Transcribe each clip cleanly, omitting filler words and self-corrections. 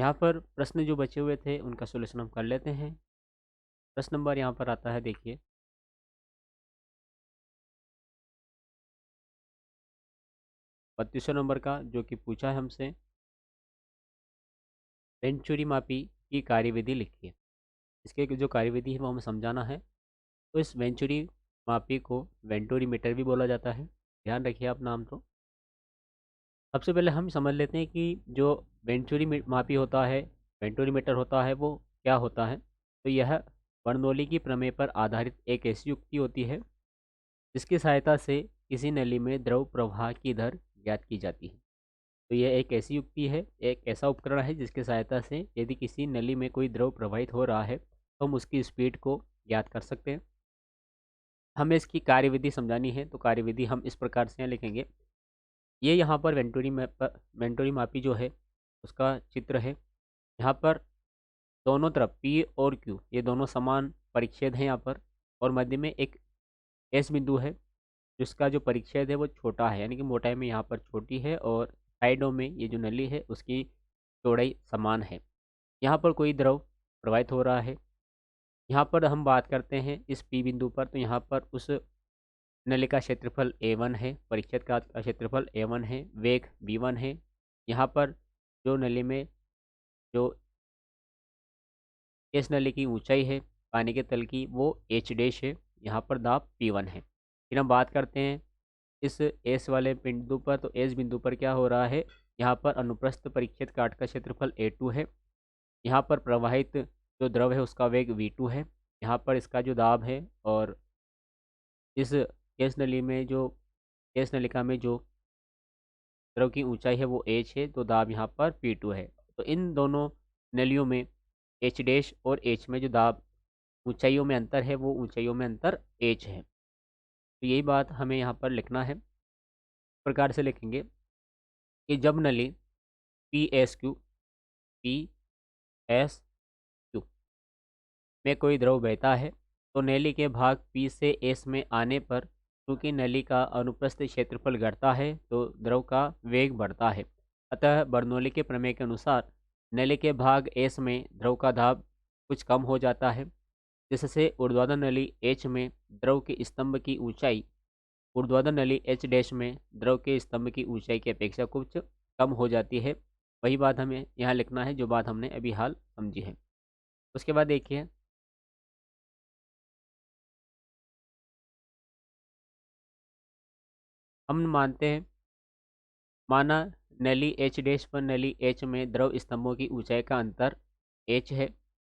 यहाँ पर प्रश्न जो बचे हुए थे उनका सॉल्यूशन हम कर लेते हैं। प्रश्न नंबर यहाँ पर आता है, देखिए 32वें नंबर का, जो कि पूछा है हमसे, वेंचुरी मापी की कार्यविधि लिखिए। इसके जो कार्यविधि है वो हमें समझाना है। तो इस वेंचुरी मापी को वेंटोरीमीटर भी बोला जाता है, ध्यान रखिए आप नाम तो। सबसे पहले हम समझ लेते हैं कि जो मापी होता है, वेंटोरीमीटर होता है, वो क्या होता है। तो यह बर्नौली की प्रमेय पर आधारित एक ऐसी युक्ति होती है जिसकी सहायता से किसी नली में द्रव प्रवाह की दर ज्ञात की जाती है। तो यह एक ऐसी युक्ति है, एक ऐसा उपकरण है जिसकी सहायता से यदि किसी नली में कोई द्रव प्रवाहित हो रहा है तो हम उसकी स्पीड को ज्ञात कर सकते हैं। हमें इसकी कार्यविधि समझानी है, तो कार्यविधि हम इस प्रकार से यहाँ लिखेंगे। ये यहाँ पर वेंटोरी मापी जो है उसका चित्र है। यहाँ पर दोनों तरफ P और Q ये दोनों समान परिच्छेद हैं यहाँ पर, और मध्य में एक S बिंदु है जिसका जो परिच्छेद है वो छोटा है, यानी कि मोटाई में यहाँ पर छोटी है, और साइडों में ये जो नली है उसकी चौड़ाई समान है। यहाँ पर कोई द्रव प्रवाहित हो रहा है। यहाँ पर हम बात करते हैं इस P बिंदु पर, तो यहाँ पर उस नली का क्षेत्रफल A1 है, परिच्छेद का क्षेत्रफल A1 है, वेग V1 है। यहाँ पर जो नली में जो इस नली की ऊंचाई है पानी के तल की वो H डैश है। यहाँ पर दाब P1 है। फिर हम बात करते हैं इस S वाले बिंदु पर, तो S बिंदु पर क्या हो रहा है, यहाँ पर अनुप्रस्थ परिच्छेद काट का क्षेत्रफल A2 है। यहाँ पर प्रवाहित जो द्रव है उसका वेग V2 है। यहाँ पर इसका जो दाब है, और इस केस नलिका में जो द्रव की ऊंचाई है वो H है, तो दाब यहाँ पर P2 है। तो इन दोनों नलियों में H डैश और H में जो दाब ऊंचाइयों में अंतर है वो ऊंचाइयों में अंतर H है। तो यही बात हमें यहाँ पर लिखना है। इस प्रकार से लिखेंगे कि जब नली पी एस क्यू में कोई द्रव बहता है तो नली के भाग P से S में आने पर चूंकि नली का अनुप्रस्थ क्षेत्रफल घटता है तो द्रव का वेग बढ़ता है। अतः बर्नौली के प्रमेय के अनुसार नली के भाग S में द्रव का दाब कुछ कम हो जाता है, जिससे ऊर्ध्वाधर नली H में द्रव के स्तंभ की ऊंचाई ऊर्ध्वाधर नली H डैश में द्रव के स्तंभ की ऊंचाई की अपेक्षा कुछ कम हो जाती है। वही बात हमें यहाँ लिखना है जो बात हमने अभी हाल समझी है। उसके बाद देखिए हम मानते हैं, माना नली H डैश पर नली H में द्रव स्तंभों की ऊंचाई का अंतर H है।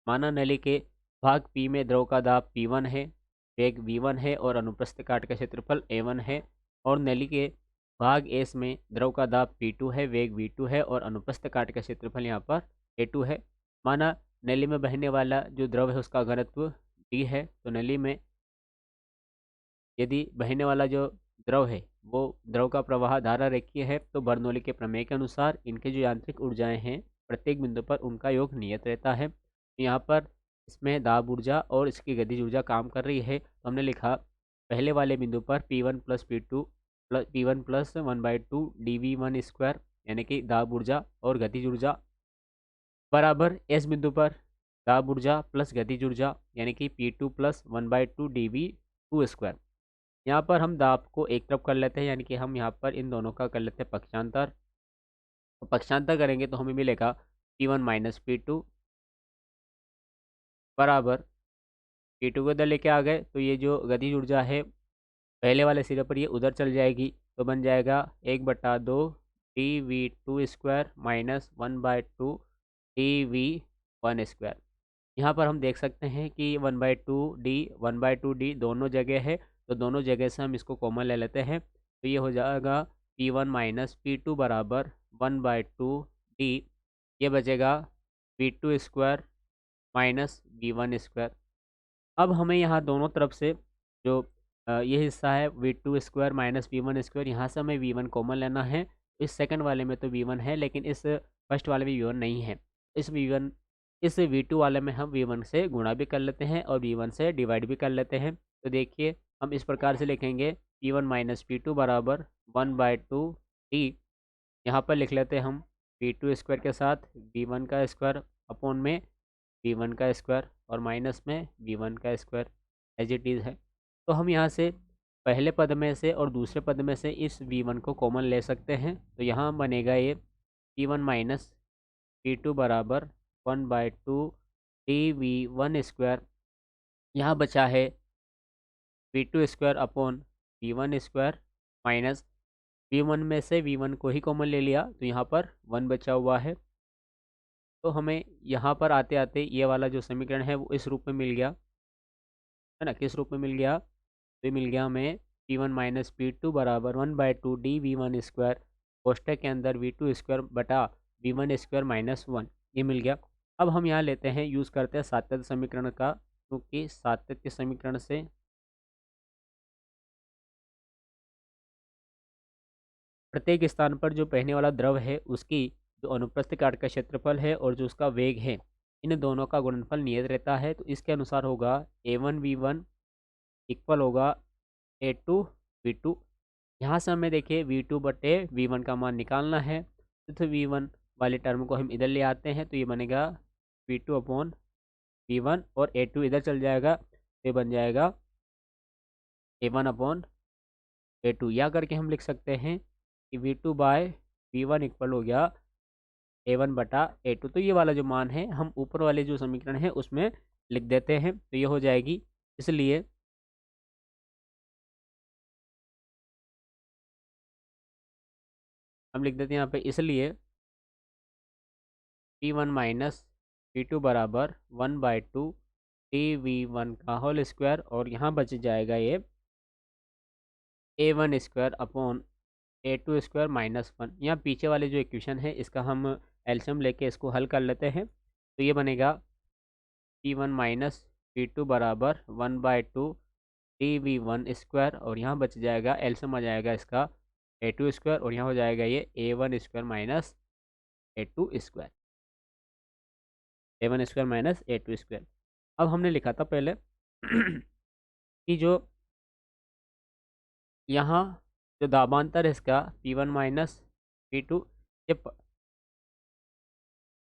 माना नली के भाग P में द्रव का दाब P1 है, वेग V1 है और अनुप्रस्थ काट का क्षेत्रफल A1 है। और नली के भाग S में द्रव का दाब P2 है, वेग V2 है और अनुप्रस्थ काट का क्षेत्रफल यहाँ पर A2 है। माना नली में बहने वाला जो द्रव है उसका घनत्व D है, तो नली में यदि बहने वाला जो द्रव है वो द्रव का प्रवाह धारा रेखीय है, तो बर्नौली के प्रमेय के अनुसार इनके जो यांत्रिक ऊर्जाएं हैं प्रत्येक बिंदु पर उनका योग नियत रहता है। यहाँ पर इसमें दाब ऊर्जा और इसकी गतिज ऊर्जा काम कर रही है, तो हमने लिखा पहले वाले बिंदु पर P1 plus P1 plus 1/2 dV1 square, यानी कि दाब ऊर्जा और गतिज ऊर्जा बराबर S बिंदु पर दाब ऊर्जा प्लस गतिज ऊर्जा, यानी कि P2 प्लस 1/2 dV2 स्क्वायर। यहाँ पर हम दाब को एक तरफ कर लेते हैं, यानी कि हम यहाँ पर इन दोनों का कर लेते हैं पक्षांतर। तो पक्षांतर करेंगे तो हमें मिलेगा P1 माइनस P2 बराबर P2 को इधर लेके आ गए तो ये जो गतिज ऊर्जा है पहले वाले सिरे पर ये उधर चल जाएगी, तो बन जाएगा 1/2 dV2 square minus 1/2 dV1 square. यहाँ पर हम देख सकते हैं कि 1/2 D दोनों जगह है, तो दोनों जगह से हम इसको कॉमन ले लेते हैं, तो ये हो जाएगा P1 माइनस P2 बराबर 1/2 D। ये बचेगा V2 square minus V1 square. अब हमें यहाँ दोनों तरफ से जो ये हिस्सा है V2 square minus V1 square, यहाँ से हमें V1 कॉमन लेना है। इस सेकंड वाले में तो V1 है, लेकिन इस फर्स्ट वाले में V1 नहीं है। इस V2 वाले में हम V1 से गुणा भी कर लेते हैं और V1 से डिवाइड भी कर लेते हैं। तो देखिए हम इस प्रकार से लिखेंगे P1 माइनस P2 बराबर 1/2 D। यहाँ पर लिख लेते हैं हम V2 स्क्वायर के साथ V1 का स्क्वायर अपॉन में V1 का स्क्वायर और माइनस में V1 का स्क्वायर एज इट इज़ है। तो हम यहाँ से पहले पद में से और दूसरे पद में से इस V1 को कॉमन ले सकते हैं। तो यहाँ बनेगा ये P1 माइनस P2 बराबर 1/2 dV1 स्क्वायर। यहाँ बचा है V2 square upon V1 square minus V1 में से V1 को ही कॉमन ले लिया तो यहाँ पर 1 बचा हुआ है। तो हमें यहाँ पर आते आते ये वाला जो समीकरण है वो इस रूप में मिल गया है ना। किस रूप में मिल गया? तो ये मिल गया हमें P1 माइनस P2 बराबर 1/2 dV1 स्क्वायर कोष्टक के अंदर V2 स्क्वायर बटा V1 स्क्वायर माइनस 1, ये मिल गया। अब हम यहाँ लेते हैं, यूज़ करते हैं सातत्य समीकरण का, क्योंकि सातत्य समीकरण से प्रत्येक स्थान पर जो बहने वाला द्रव है उसकी जो अनुप्रस्थ काट का क्षेत्रफल है और जो उसका वेग है, इन दोनों का गुणनफल नियत रहता है। तो इसके अनुसार होगा A1V1 इक्वल होगा A2 V2। यहाँ से हमें देखिए V2 बटे V1 का मान निकालना है। तो V1 वाले टर्म को हम इधर ले आते हैं तो ये बनेगा V2 अपॉन V1 और A2 इधर चल जाएगा तो ये बन जाएगा A1 अपॉन A2। या करके हम लिख सकते हैं कि V2 बाय V1 इक्वल हो गया A1 बटा A2। तो ये वाला जो मान है हम ऊपर वाले जो समीकरण है उसमें लिख देते हैं तो ये हो जाएगी। इसलिए हम लिख देते हैं यहाँ पे, इसलिए P1 माइनस P2 बराबर 1/2 dV1 का होल स्क्वायर और यहाँ बच जाएगा ये A1 square upon A2 square minus 1। यहाँ पीछे वाले जो इक्वेशन है इसका हम एलसीएम लेके इसको हल कर लेते हैं तो ये बनेगा P1 माइनस P2 बराबर 1/2 dV1 स्क्वायर और यहाँ बच जाएगा एलसीएम आ जाएगा इसका A2 स्क्वायर और यहाँ हो जाएगा ये A1 square minus A2 square, A1 square minus A2 square. अब हमने लिखा था पहले कि जो यहाँ जो दाबांतर है इसका P1 माइनस P2 ये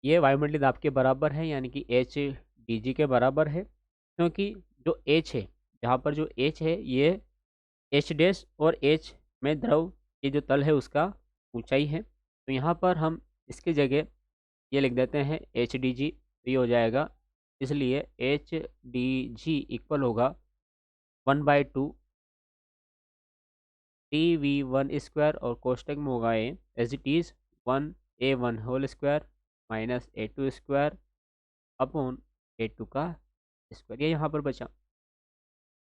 ये वायुमंडलीय दाब के बराबर है, यानी कि एच डी जी के बराबर है। क्योंकि जो एच है, जहाँ पर जो एच है ये एच डैश और एच में द्रव ये जो तल है उसका ऊंचाई है। तो यहाँ पर हम इसकी जगह ये लिख देते हैं एच डी जी, तो ये हो जाएगा। इसलिए एच डी जी इक्वल होगा 1/2 dV1 स्क्वायर और कोष्टक में होगा A as it is 1A1 whole square minus A2 square upon A2 का स्क्वायर, ये यहाँ पर बचा।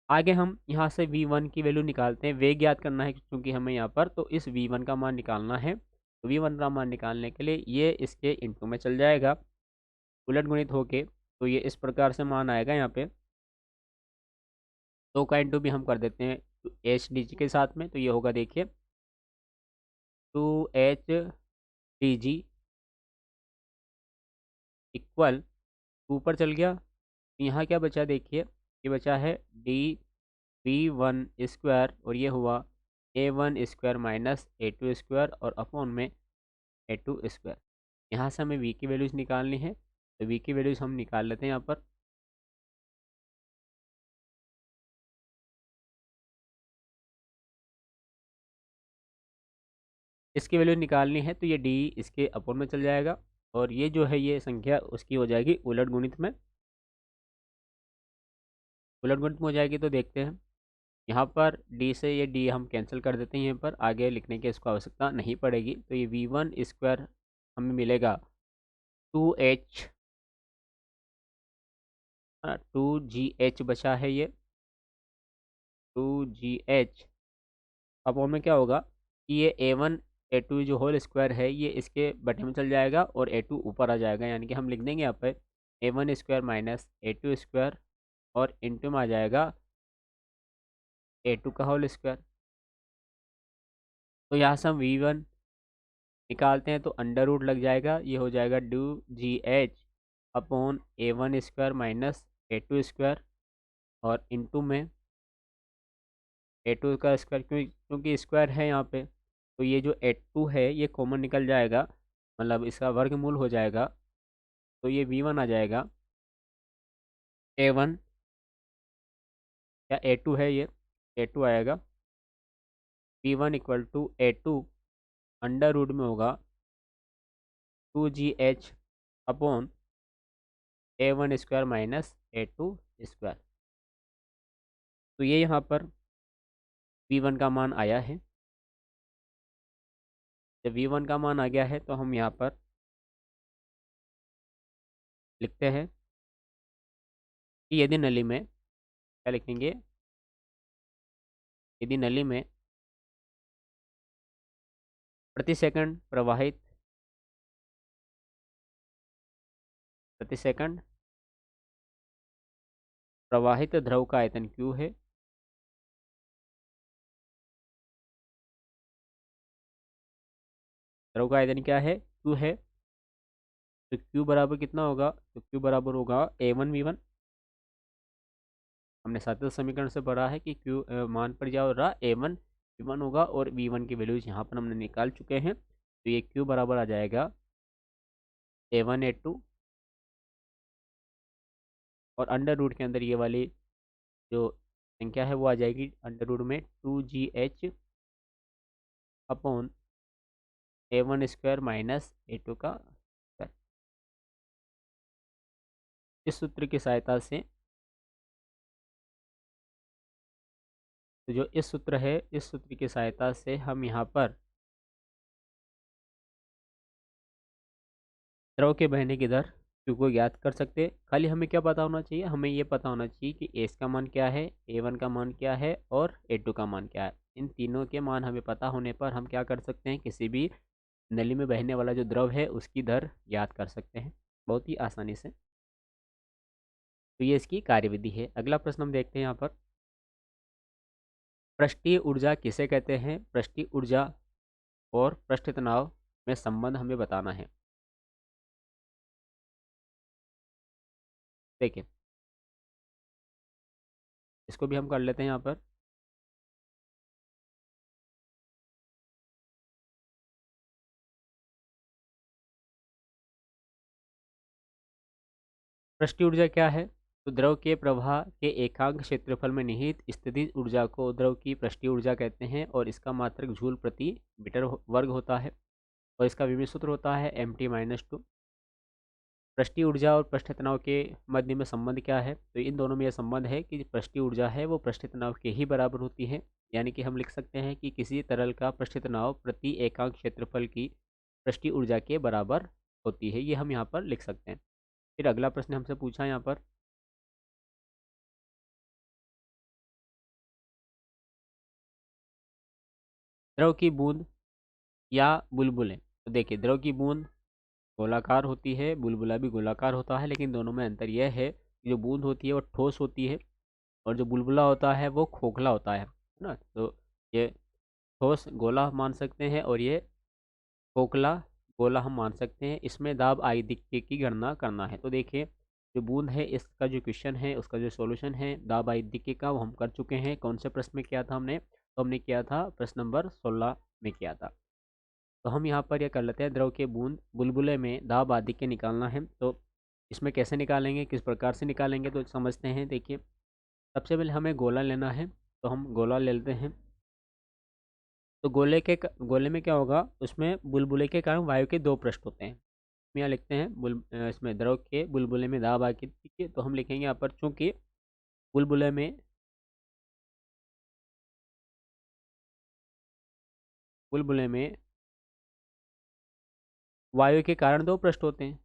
आगे हम यहाँ से V1 की वैल्यू निकालते हैं, वेग याद करना है क्योंकि हमें यहाँ पर तो इस V1 का मान निकालना है। तो V1 का मान निकालने के लिए ये इसके इनटू में चल जाएगा उलट गुणित होके, तो ये इस प्रकार से मान आएगा यहाँ पे। दो का इनटू भी हम कर देते हैं एच डी जी के साथ में, तो ये होगा देखिए 2H डी जी इक्वल ऊपर चल गया। यहाँ क्या बचा देखिए, ये बचा है dV1 स्क्वायर और ये हुआ A1 square minus A2 square और अपॉन में A2 स्क्वायर। यहाँ से हमें V की वैल्यूज़ निकालनी है तो V की वैल्यूज़ हम निकाल लेते हैं यहाँ पर। इसकी वैल्यू निकालनी है तो ये D इसके अपॉन में चल जाएगा और ये जो है ये संख्या उसकी हो जाएगी उलट गुणित में। उलट गुणित में हो जाएगी तो देखते हैं यहाँ पर D से ये D हम कैंसिल कर देते हैं, यहाँ पर आगे लिखने की इसको आवश्यकता नहीं पड़ेगी। तो ये V1 स्क्वायर हमें मिलेगा 2H 2GH बचा है ये 2GH अपॉन में क्या होगा कि ये A1 A2 जो होल स्क्वायर है ये इसके बटे में चल जाएगा और A2 ऊपर आ जाएगा, यानी कि हम लिख देंगे यहाँ पर A1 square minus A2 square और इंटू में आ जाएगा A2 का होल स्क्वायर। तो यहाँ से हम V1 निकालते हैं तो अंडर रूट लग जाएगा, ये हो जाएगा 2GH upon A1 square minus A2 square और इंटू में A2 का स्क्वायर, क्योंकि स्क्वायर है यहाँ पे तो ये जो A2 है ये कॉमन निकल जाएगा मतलब इसका वर्गमूल हो जाएगा, तो ये V1 आ जाएगा A1 या A2 है ये, A2 आएगा। V1 equal to A2 under root में होगा 2GH upon A1 square minus A2 square. तो ये यहाँ पर V1 का मान आया है। जब V1 का मान आ गया है तो हम यहाँ पर लिखते हैं कि यदि नली में, क्या लिखेंगे, यदि नली में प्रति सेकंड प्रवाहित द्रव का आयतन Q है, द्रव का आयतन क्या है, Q है, तो Q बराबर कितना होगा, तो Q बराबर होगा A1V1। हमने सातवें समीकरण से पढ़ा है कि Q मान पर क्या हो रहा, A1V1 होगा, और V1 की वैल्यूज यहाँ पर हमने निकाल चुके हैं। तो ये Q बराबर आ जाएगा A1A2, और अंडर रूट के अंदर ये वाली जो संख्या है वो आ जाएगी अंडर रूट में 2GH upon A1 square minus A2 का स्क्वायर। इस सूत्र की सहायता से, तो जो इस सूत्र है, इस सूत्र की सहायता से हम यहाँ पर द्रव के बहने की दर Q को ज्ञात कर सकते हैं। खाली हमें क्या पता होना चाहिए, हमें ये पता होना चाहिए कि एस का मान क्या है, A1 का मान क्या है और A2 का मान क्या है। इन तीनों के मान हमें पता होने पर हम क्या कर सकते हैं, किसी भी नली में बहने वाला जो द्रव है उसकी दर ज्ञात कर सकते हैं बहुत ही आसानी से। तो ये इसकी कार्यविधि है। अगला प्रश्न हम देखते हैं यहाँ पर, पृष्ठीय ऊर्जा किसे कहते हैं। पृष्ठीय ऊर्जा और पृष्ठ तनाव में संबंध हमें बताना है। देखिए, इसको भी हम कर लेते हैं यहाँ पर। पृष्ठीय ऊर्जा क्या है, तो द्रव के प्रवाह के एकांक क्षेत्रफल में निहित स्थितिज ऊर्जा को द्रव की पृष्ठीय ऊर्जा कहते हैं, और इसका मात्रक जूल प्रति मीटर वर्ग होता है, और इसका विभव सूत्र होता है Mt-2। पृष्ठीय ऊर्जा और पृष्ठ तनाव के मध्य में संबंध क्या है, तो इन दोनों में यह संबंध है कि पृष्ठीय ऊर्जा है वो पृष्ठ तनाव के ही बराबर होती है। यानी कि हम लिख सकते हैं कि किसी तरल का पृष्ठ तनाव प्रति एकांक क्षेत्रफल की पृष्ठीय ऊर्जा के बराबर होती है, ये हम यहाँ पर लिख सकते हैं। फिर अगला प्रश्न हमसे पूछा यहाँ पर, द्रव की बूंद या बुलबुलें। तो देखिए, द्रव की बूंद गोलाकार होती है, बुलबुला भी गोलाकार होता है, लेकिन दोनों में अंतर यह है कि जो बूंद होती है वो ठोस होती है, और जो बुलबुला होता है वो खोखला होता है ना। तो ये ठोस गोला हम मान सकते हैं, और ये खोखला गोला हम मान सकते हैं। इसमें दाब आयदिक्य की गणना करना है। तो देखिए, जो बूंद है इसका जो क्वेश्चन है उसका जो सॉल्यूशन है दाब आयदिक्य का, वो हम कर चुके हैं। कौन से प्रश्न में किया था हमने, तो हमने किया था प्रश्न नंबर 16 में किया था। तो हम यहाँ पर यह कर लेते हैं, द्रव के बूंद बुलबुले में दाब आदिक्य निकालना है। तो इसमें कैसे निकालेंगे, किस प्रकार से निकालेंगे, तो समझते हैं। देखिए, सबसे पहले हमें गोला लेना है, तो हम गोला ले लेते हैं। तो गोले में क्या होगा, उसमें बुलबुले के कारण वायु के दो पृष्ठ होते हैं। हम यहाँ लिखते हैं इसमें द्रव के बुलबुले में दाब आदित्य, तो हम लिखेंगे यहाँ पर चूंकि बुलबुले में बुलबुले में वायु के कारण दो पृष्ठ होते हैं।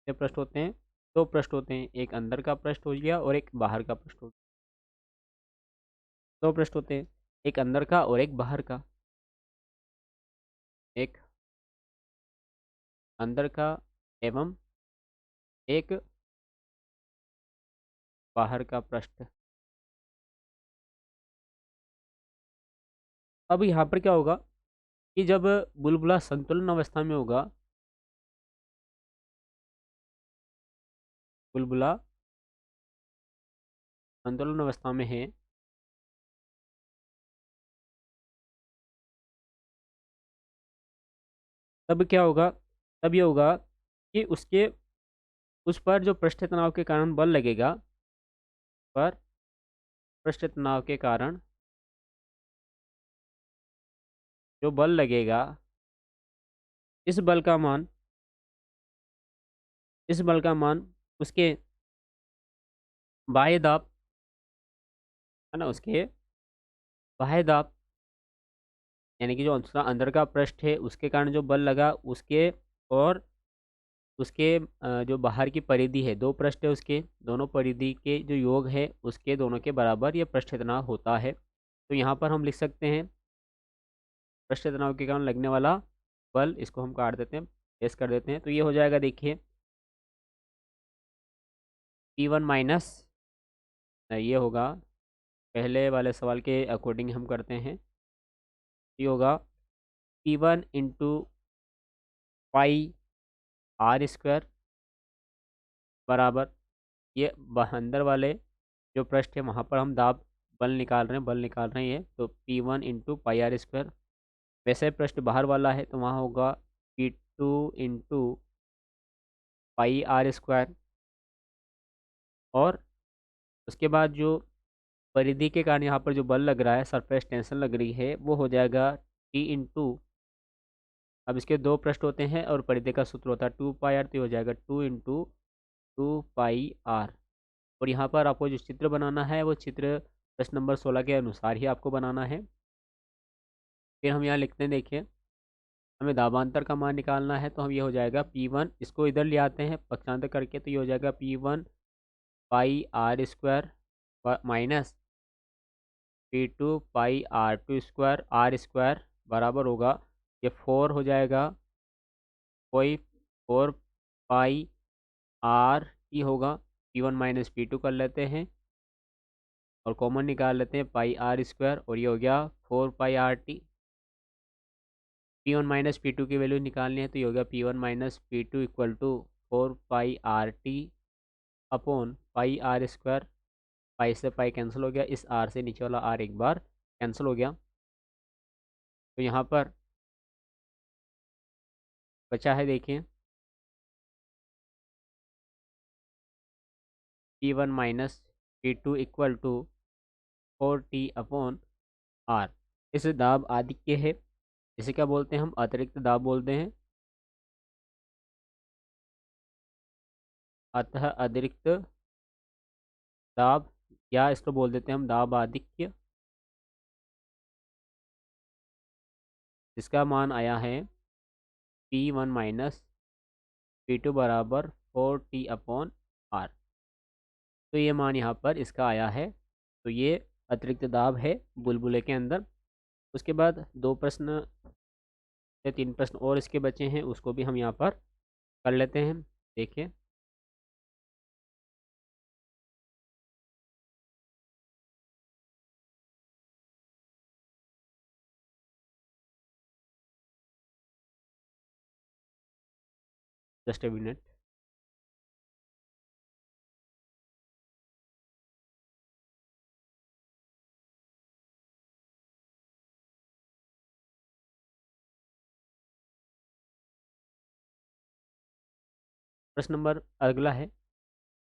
कितने पृष्ठ होते हैं, दो पृष्ठ होते हैं। एक अंदर का पृष्ठ हो गया और एक बाहर का पृष्ठ हो गया। दो पृष्ठ होते हैं, एक अंदर का और एक बाहर का। एक अंदर का एवं एक बाहर का पृष्ठ। अब यहाँ पर क्या होगा कि जब बुलबुला संतुलन अवस्था में होगा, बुलबुला संतुलन अवस्था में है, तब क्या होगा, तब ये होगा कि उसके उस पर जो पृष्ठ तनाव के कारण बल लगेगा, पर पृष्ठ तनाव के कारण जो बल लगेगा, इस बल का मान इस बल का मान उसके बाह्य दाब, है ना, उसके बाह्य दाब यानी कि जो उसका अंदर का पृष्ठ है उसके कारण जो बल लगा उसके, और उसके जो बाहर की परिधि है, दो पृष्ठ है उसके, दोनों परिधि के जो योग है उसके दोनों के बराबर ये पृष्ठ तनाव होता है। तो यहाँ पर हम लिख सकते हैं पृष्ठ तनाव के कारण लगने वाला बल, इसको हम काट देते हैं, एस कर देते हैं, तो ये हो जाएगा, देखिए P1 माइनस, ये होगा पहले वाले सवाल के अकॉर्डिंग हम करते हैं, ये होगा P1 into pi r square बराबर, ये अंदर वाले जो पृष्ठ है वहाँ पर हम दाब बल निकाल रहे हैं, तो P1 into pi r square. वैसे पृष्ठ बाहर वाला है तो वहाँ होगा P2 into pi r square, और उसके बाद जो परिधि के कारण यहाँ पर जो बल लग रहा है, सरफेस टेंशन लग रही है, वो हो जाएगा T इंटू, अब इसके दो पृष्ठ होते हैं और परिधि का सूत्र होता है 2 पाई आर, तो ये हो जाएगा 2 इंटू 2 पाई आर। और यहाँ पर आपको जो चित्र बनाना है वो चित्र प्रश्न नंबर 16 के अनुसार ही आपको बनाना है। फिर हम यहाँ लिखते हैं, देखिए हमें दाबांतर का मान निकालना है, तो हम ये हो जाएगा P1, इसको इधर ले आते हैं पक्षांतर करके, तो ये हो जाएगा P1 pi r square minus P2 pi r square बराबर होगा, ये 4 हो जाएगा, कोई 4 पाई आर टी होगा, P1 माइनस P2 कर लेते हैं और कॉमन निकाल लेते हैं पाई आर स्क्वायर, और ये हो गया 4 pi r T. P1 minus P2 की वैल्यू निकालनी है, तो ये हो गया P1 minus P2 equal to 4 pi r t upon pi r square, pi से पाई कैंसिल हो गया, इस आर से नीचे वाला आर एक बार कैंसिल हो गया, तो यहाँ पर बचा है, देखिए P1 minus P2 equal to 4T upon r. इस दाब आधिक्य है, इसे क्या बोलते हैं, हम अतिरिक्त दाब बोलते हैं, अतः अतिरिक्त दाब, या इसको बोल देते हैं हम दाब आधिक्य, जिसका मान आया है P1 माइनस P2 बराबर 4T अपॉन आर। तो ये मान यहाँ पर इसका आया है, तो ये अतिरिक्त दाब है बुलबुले के अंदर। उसके बाद 2 प्रश्न या 3 प्रश्न और इसके बचे हैं, उसको भी हम यहाँ पर कर लेते हैं, देखिए जस्ट ए मिनट। प्रश्न नंबर अगला है,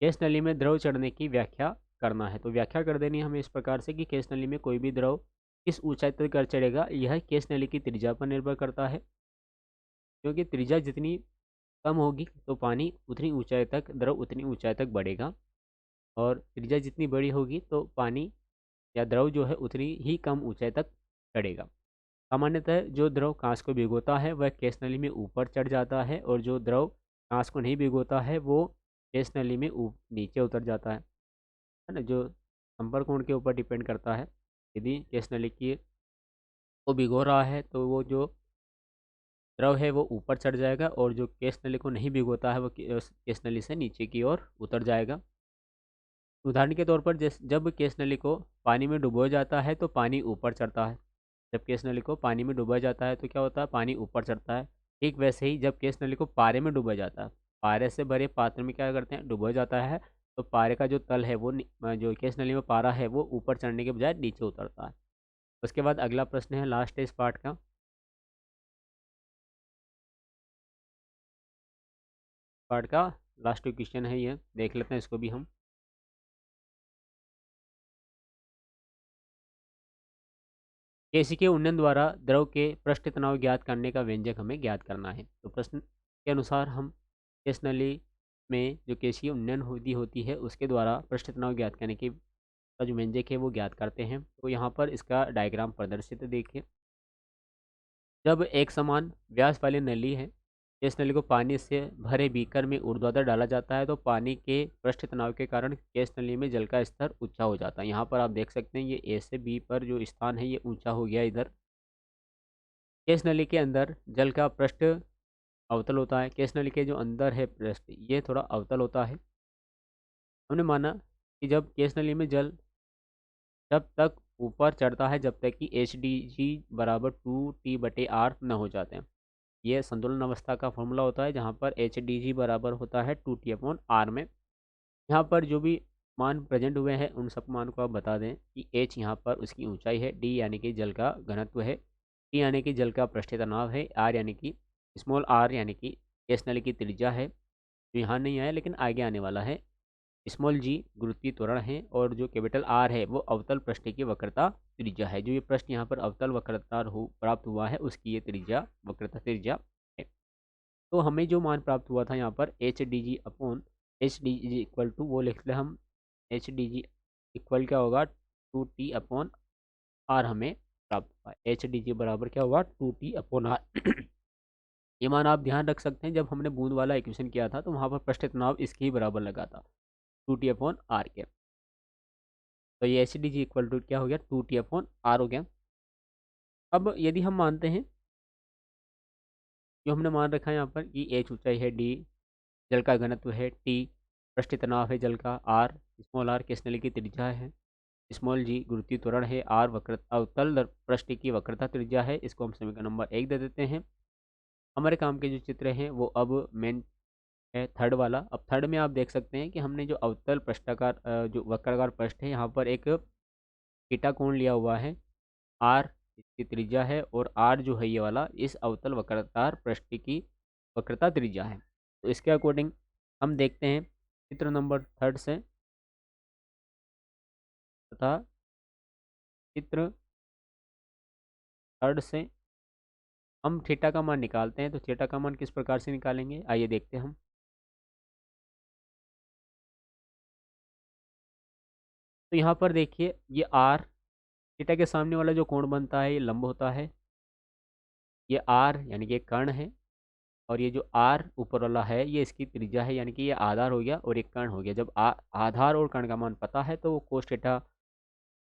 केस नली में द्रव चढ़ने की व्याख्या करना है। तो व्याख्या कर देनी है हमें इस प्रकार से कि केस नली में कोई भी द्रव किस ऊंचाई तक कर चढ़ेगा, यह केस नली की त्रिज्या पर निर्भर करता है, क्योंकि त्रिज्या जितनी कम होगी तो पानी उतनी ऊंचाई तक, द्रव उतनी ऊंचाई तक बढ़ेगा, और त्रिज्या जितनी बड़ी होगी तो पानी या द्रव जो है उतनी ही कम ऊंचाई तक चढ़ेगा। सामान्यतः जो द्रव कांच को भिगोता है वह केस नली में ऊपर चढ़ जाता है, और जो द्रव कांच को नहीं भिगोता है वो केस नली में नीचे उतर जाता है ना, जो संपर्क कोण के ऊपर डिपेंड करता है। यदि केस नली की को भिगो रहा है तो वो जो द्रव है वो ऊपर चढ़ जाएगा, और जो केस नली को नहीं भिगोता है वो केस नली से नीचे की ओर उतर जाएगा। उदाहरण के तौर पर जब केस नली को पानी में डुबोया जाता है तो पानी ऊपर चढ़ता है, जब केस नली को पानी में डुबोया जाता है तो क्या होता है, पानी ऊपर चढ़ता है। ठीक वैसे ही जब केस नली को पारे में डुबोया जाता है, पारे से भरे पात्र में क्या करते हैं, डुबोया जाता है, तो पारे का जो तल है वो जो केस नली में पारा है वो ऊपर चढ़ने के बजाय नीचे उतरता है। उसके बाद अगला प्रश्न है, लास्ट है इस पार्ट का, पार्ट का लास्ट क्वेश्चन है, ये देख लेते हैं इसको भी हम। केसी के उन्नयन द्वारा द्रव के पृष्ठ तनाव ज्ञात करने का व्यंजक हमें ज्ञात करना है। तो प्रश्न के अनुसार हम केस नली में जो केसीय उन्नयन होती है उसके द्वारा पृष्ठ तनाव ज्ञात करने की का जो व्यंजक है वो ज्ञात करते हैं। तो यहाँ पर इसका डायग्राम प्रदर्शित है, देखिए। जब एक समान व्यास वाली नली है, इस नली को पानी से भरे बीकर में ऊर्ध्वाधर डाला जाता है तो पानी के पृष्ठ तनाव के कारण केस नली में जल का स्तर ऊंचा हो जाता है। यहाँ पर आप देख सकते हैं ये ए से बी पर जो स्थान है ये ऊंचा हो गया इधर। केस नली के अंदर जल का पृष्ठ अवतल होता है। केस नली के जो अंदर है पृष्ठ ये थोड़ा अवतल होता है। हमने माना कि जब केस नली में जल जब तक ऊपर चढ़ता है जब तक कि एच डी जी बराबर 2T/R न हो जाते हैं। ये संतुलन अवस्था का फॉर्मूला होता है जहाँ पर एच डी जी बराबर होता है 2T/R में। यहाँ पर जो भी मान प्रेजेंट हुए हैं उन सब मान को आप बता दें कि एच यहाँ पर उसकी ऊंचाई है, डी यानी कि जल का घनत्व है, टी यानी कि जल का पृष्ठ तनाव है, आर यानी कि स्मॉल आर यानी कि केस नली की त्रिज्या है जो यहाँ नहीं आया लेकिन आगे आने वाला है, स्मॉल जी गुरुत्वीय त्वरण है, और जो कैपिटल आर है वो अवतल पृष्ठ की वक्रता त्रिज्या है। जो ये पृष्ठ यहाँ पर अवतल वक्रता प्राप्त हुआ है उसकी ये त्रिज्या वक्रता त्रिज्या है। तो हमें जो मान प्राप्त हुआ था यहाँ पर h d g upon h d g equal to वो लिख लें हम, एच डी जी इक्वल क्या होगा 2T/R हमें प्राप्त हुआ। एच डी जी बराबर क्या होगा 2T/R। ये मान आप ध्यान रख सकते हैं, जब हमने बूंद वाला इक्वेशन किया था तो वहाँ पर पृष्ठ तनाव इसके ही बराबर लगा था 2T/R के। तो ये h d g equal to क्या हो गया 2T/R हो गया। अब यदि हम मानते हैं जो हमने मान रखा है यहाँ पर कि एच ऊंचाई है, डी जल का घनत्व है, टी पृष्ठ तनाव है जल का, आर स्मॉल आर केस नली की त्रिज्या है, स्मॉल जी गुरुत्वीय त्वरण है, आर वक्रता अवतल पृष्ठ की वक्रता त्रिज्या है। इसको हम समीकरण नंबर 1 दे देते हैं। हमारे काम के जो चित्र हैं वो अब मेन है थर्ड वाला। अब थर्ड में आप देख सकते हैं कि हमने जो अवतल पृष्ठाकार जो वक्राकार पृष्ठ है यहाँ पर एक थीटा कोण लिया हुआ है, आर इसकी त्रिज्या है और आर जो है ये वाला इस अवतल वक्रताकार पृष्ठ की वक्रता त्रिज्या है। तो इसके अकॉर्डिंग हम देखते हैं चित्र नंबर थर्ड से तथा चित्र थर्ड से हम थीटा का मान निकालते हैं। तो थीटा का मान किस प्रकार से निकालेंगे आइए देखते हैं हम। तो यहाँ पर देखिए ये आर थीटा के सामने वाला जो कोण बनता है ये लंब होता है, ये आर यानी कि एक कर्ण है, और ये जो आर ऊपर वाला है ये इसकी त्रिज्या है यानी कि ये आधार हो गया और एक कर्ण हो गया। जब आधार और कर्ण का मान पता है तो वो कोस थीटा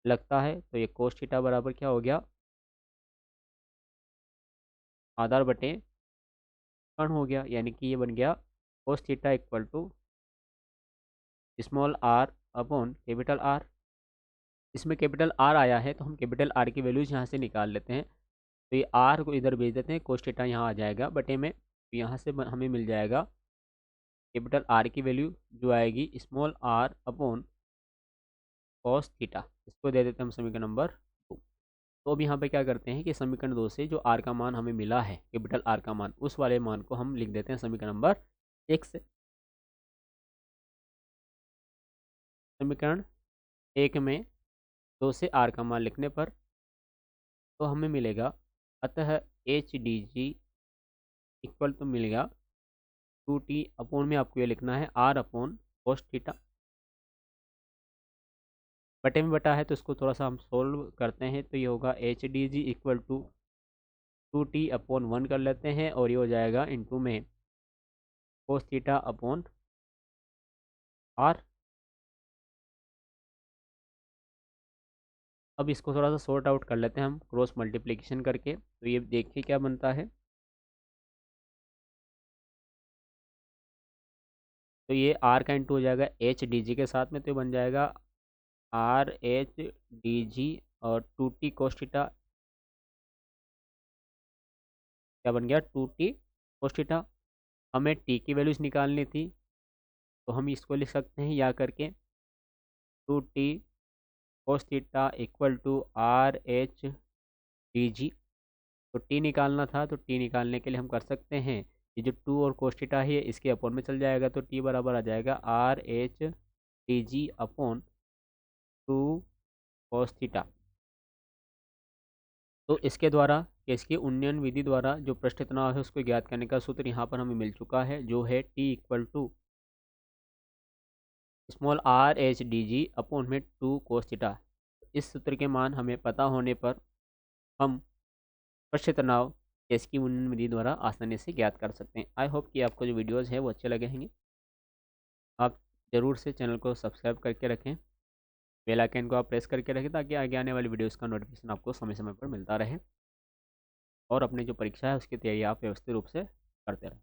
लगता है। तो ये कोस थीटा बराबर क्या हो गया आधार बटे कर्ण हो गया, यानी कि ये बन गया cos theta equal to small r upon capital r. इसमें कैपिटल आर आया है तो हम कैपिटल आर की वैल्यूज यहाँ से निकाल लेते हैं। तो ये आर को इधर भेज देते हैं, कोस थीटा यहाँ आ जाएगा बटे में, तो यहाँ से हमें मिल जाएगा कैपिटल आर की वैल्यू जो आएगी small r upon cos theta. इसको दे देते हैं हम समीकरण नंबर 2। तो अब यहाँ पे क्या करते हैं कि समीकरण 2 से जो आर का मान हमें मिला है कैपिटल आर का मान उस वाले मान को हम लिख देते हैं समीकरण नंबर 1 से। समीकरण 1 में 2 से आर का मान लिखने पर तो हमें मिलेगा, अतः एच डी जी इक्वल तो मिलेगा 2T अपॉन में आपको ये लिखना है आर अपॉन कोस थीटा, बटे में बटा है तो इसको थोड़ा सा हम सोल्व करते हैं। तो ये होगा h d g equal to 2T/1 कर लेते हैं और ये हो जाएगा इनटू में कोस थीटा अपॉन आर। अब इसको थोड़ा सा सॉर्ट आउट कर लेते हैं हम क्रॉस मल्टीप्लिकेशन करके। तो ये देखिए क्या बनता है। तो ये आर का इंटू हो जाएगा एच डी जी के साथ में, तो ये बन जाएगा आर एच डी जी और 2T कोस थीटा क्या बन गया 2T कोस थीटा। हमें टी की वैल्यूज निकालनी थी तो हम इसको लिख सकते हैं या करके 2T cos theta equal to r h d g. तो टी निकालना था तो टी निकालने के लिए हम कर सकते हैं ये जो टू और कोस थीटा है इसके अपॉन में चल जाएगा, तो टी बराबर आ जाएगा R H T G upon two cos theta. तो इसके द्वारा इसकी उन्नयन विधि द्वारा जो पृष्ठ तनाव है उसको ज्ञात करने का सूत्र यहाँ पर हमें मिल चुका है, जो है T equal to small r h d g upon में टू कोस थीटा। इस सूत्र के मान हमें पता होने पर हम पृष्ठ तनाव इसकी उन्नयन विधि द्वारा आसानी से ज्ञात कर सकते हैं। आई होप कि आपको जो वीडियोज़ है वो अच्छे लगे होंगे। आप ज़रूर से चैनल को सब्सक्राइब करके रखें, बेल आइकन को आप प्रेस करके रखें, ताकि आगे आने वाली वीडियोज़ का नोटिफिकेशन आपको समय समय पर मिलता रहे और अपनी जो परीक्षा है उसकी तैयारी आप व्यवस्थित रूप से करते रहें।